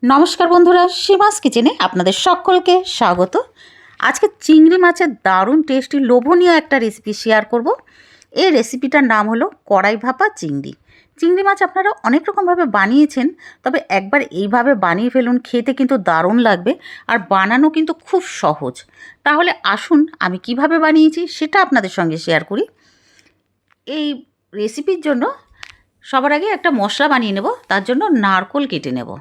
নমস্কার বন্ধুরা, সীমাস কিচেনে আপনাদের সকলকে স্বাগত। আজকে চিংড়ি মাছের দারুণ টেস্টি লোভনীয় একটা রেসিপি শেয়ার করব। এই রেসিপিটার নাম হলো কড়াই ভাপা চিংড়ি। চিংড়ি মাছ আপনারা অনেক রকমভাবে বানিয়েছেন, তবে একবার এইভাবে বানিয়ে ফেলুন, খেতে কিন্তু দারুণ লাগবে আর বানানো কিন্তু খুব সহজ। তাহলে আসুন আমি কিভাবে বানিয়েছি সেটা আপনাদের সঙ্গে শেয়ার করি। এই রেসিপির জন্য সবার আগে একটা মশলা বানিয়ে নেব। তার জন্য নারকেল কেটে নেব।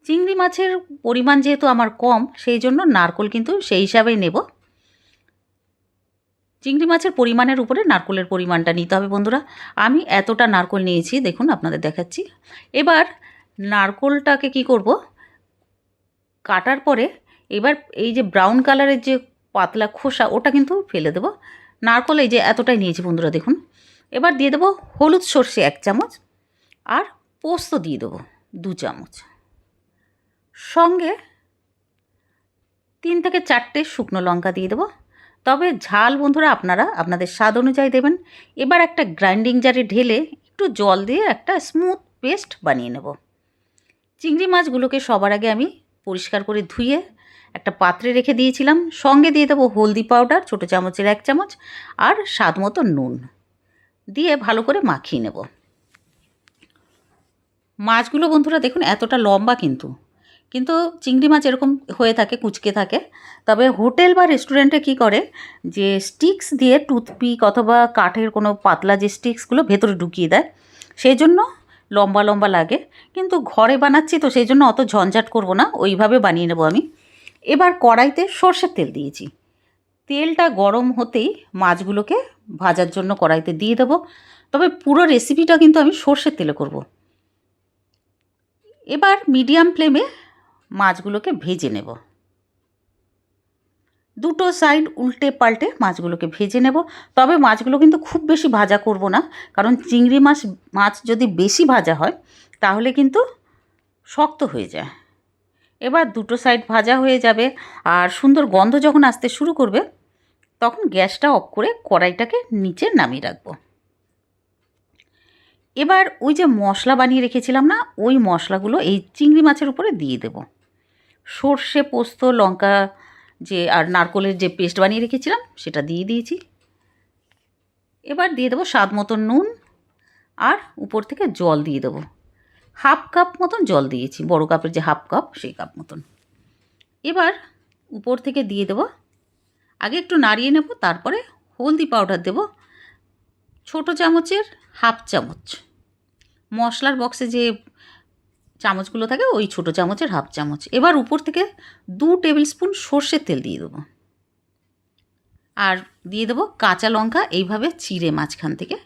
চিংড়ি মাছের পরিমাণ যেহেতু আমার কম, সেই জন্য নারকেল কিন্তু সেই হিসাবেই নেব। চিংড়ি মাছের পরিমাণের উপরে নারকেলের পরিমাণটা নিতে হবে বন্ধুরা। আমি এতটা নারকেল নিয়েছি, দেখুন আপনাদের দেখাচ্ছি। এবার নারকেলটাকে কি করব, কাটার পরে এবার এই যে ব্রাউন কালারের যে পাতলা খোসা, ওটা কিন্তু ফেলে দেব। নারকেল এই যে এতটাই নিয়েছি বন্ধুরা, দেখুন। এবার দিয়ে দেবো হলুদ সর্ষে 1 চামচ আর পোস্ত দিয়ে দেবো 2 চামচ। সঙ্গে 3 থেকে 4টে শুকনো লঙ্কা দিয়ে দেবো। তবে ঝাল বন্ধুরা আপনারা আপনাদের স্বাদ অনুযায়ী দেবেন। এবার একটা গ্রাইন্ডিং জারে ঢেলে একটু জল দিয়ে একটা স্মুথ পেস্ট বানিয়ে নেব। চিংড়ি মাছগুলোকে সবার আগে আমি পরিষ্কার করে ধুয়ে একটা পাত্রে রেখে দিয়েছিলাম। সঙ্গে দিয়ে দেবো হলদি পাউডার ছোটো চামচের 1 চামচ আর স্বাদ মতো নুন দিয়ে ভালো করে মাখিয়ে নেব। মাছগুলো বন্ধুরা দেখুন এতটা লম্বা, কিন্তু চিংড়ি মাছ এরকম হয়ে থাকে, কুচকে থাকে। তবে হোটেল বা রেস্টুরেন্টে কি করে, যে স্টিক্স দিয়ে টুথপিক অথবা কাঠের কোনো পাতলা যে স্টিক্সগুলো ভেতরে ঢুকিয়ে দেয়, সেই জন্য লম্বা লম্বা লাগে। কিন্তু ঘরে বানাচ্ছি তো সেই জন্য অত ঝঞ্ঝাট করব না, ওইভাবে বানিয়ে নেব আমি। এবার কড়াইতে সর্ষের তেল দিয়েছি। তেলটা গরম হতেই মাছগুলোকে ভাজার জন্য কড়াইতে দিয়ে দেবো। তবে পুরো রেসিপিটা কিন্তু আমি সর্ষের তেলে করব। এবার মিডিয়াম ফ্লেমে মাছগুলোকে ভেজে নেব। দুটো সাইড উল্টে পাল্টে মাছগুলোকে ভেজে নেব। তবে মাছগুলো কিন্তু খুব বেশি ভাজা করব না, কারণ চিংড়ি মাছ যদি বেশি ভাজা হয় তাহলে কিন্তু শক্ত হয়ে যায়। এবার দুটো সাইড ভাজা হয়ে যাবে আর সুন্দর গন্ধ যখন আসতে শুরু করবে, তখন গ্যাসটা অফ করে কড়াইটাকে নিচে নামিয়ে রাখবো। এবার ওই যে মশলা বানিয়ে রেখেছিলাম না, ওই মশলাগুলো এই চিংড়ি মাছের উপরে দিয়ে দেব। সর্ষে পোস্ত লঙ্কা আর নারকেলের যে পেস্ট বানিয়ে রেখেছিলাম সেটা দিয়ে দিয়েছি। এবার দিয়ে দেবো স্বাদ মতন নুন আর উপর থেকে জল দিয়ে দেবো। 1/2 কাপ মতন জল দিয়েছি, বড় কাপের যে 1/2 কাপ সেই কাপ মতন। এবার উপর থেকে দিয়ে দেবো, আগে একটু নাড়িয়ে নেব, তারপরে হলদি পাউডার দেব ছোটো চামচের 1/2 চামচ। মশলার বক্সে যে চামচগুলো থাকে ওই ছোটো চামচের 1/2 চামচ। এবার উপর থেকে 2 টেবিল স্পুন সর্ষের তেল দিয়ে দেবো আর দিয়ে দেবো কাঁচা লঙ্কা এইভাবে চিড়ে মাঝখান থেকে।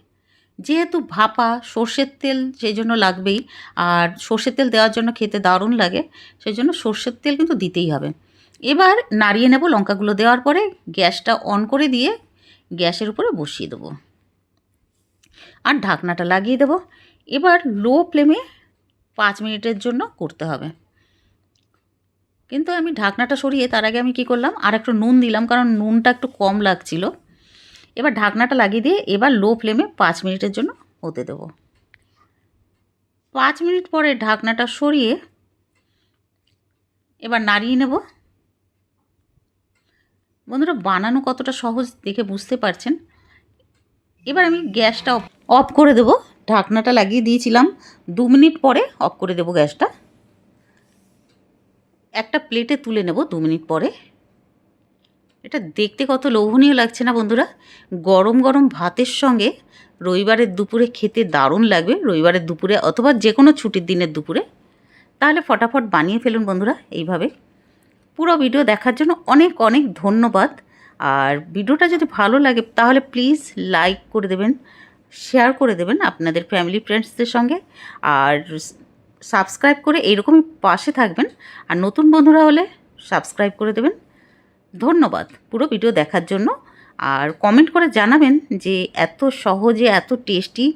যেহেতু ভাপা সর্ষের তেল সেই জন্য লাগবেই, আর সর্ষের তেল দেওয়ার জন্য খেতে দারুণ লাগে, সেই জন্য সর্ষের তেল কিন্তু দিতেই হবে। এবার নাড়িয়ে নেব। লঙ্কাগুলো দেওয়ার পরে গ্যাসটা অন করে দিয়ে গ্যাসের উপরে বসিয়ে দেবো আর ঢাকনাটা লাগিয়ে দেবো। এবার লো ফ্লেমে 5 মিনিটের জন্য করতে হবে। কিন্তু আমি ঢাকনাটা সরিয়ে তার আগে আমি কি করলাম, আর একটু নুন দিলাম, কারণ নুনটা একটু কম লাগছিল। এবার ঢাকনাটা লাগিয়ে দিয়ে এবার লো ফ্লেমে 5 মিনিটের জন্য হতে দেবো। 5 মিনিট পরে ঢাকনাটা সরিয়ে এবার নাড়িয়ে নেব। বন্ধুরা বানানো কতটা সহজ দেখে বুঝতে পারছেন। এবার আমি গ্যাসটা অফ করে দেব। ঢাকনাটা লাগিয়ে দিয়েছিলাম, 2 মিনিট পরে অফ করে দেব গ্যাসটা। একটা প্লেটে তুলে নেব 2 মিনিট পরে। এটা দেখতে কত লোভনীয় লাগছে না বন্ধুরা। গরম গরম ভাতের সঙ্গে রবিবারের দুপুরে খেতে দারুণ লাগবে, রবিবারের দুপুরে অথবা যে কোনো ছুটির দিনের দুপুরে। তাহলে ফটাফট বানিয়ে ফেলুন বন্ধুরা এইভাবে। পুরো ভিডিও দেখার জন্য অনেক অনেক ধন্যবাদ। আর ভিডিওটা যদি ভালো লাগে তাহলে প্লিজ লাইক করে দেবেন, শেয়ার করে দেবেন আপনাদের ফ্যামিলি ফ্রেন্ডসদের সঙ্গে, আর সাবস্ক্রাইব করে এইরকমই পাশে থাকবেন। আর নতুন বন্ধুরা হলে সাবস্ক্রাইব করে দেবেন। ধন্যবাদ পুরো ভিডিও দেখার জন্য। আর কমেন্ট করে জানাবেন যে এত সহজে এত টেস্টি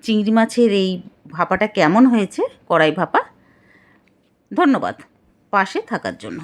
চিংড়ি মাছের এই ভাপাটা কেমন হয়েছে, কড়াই ভাপা। ধন্যবাদ পাশে থাকার জন্য।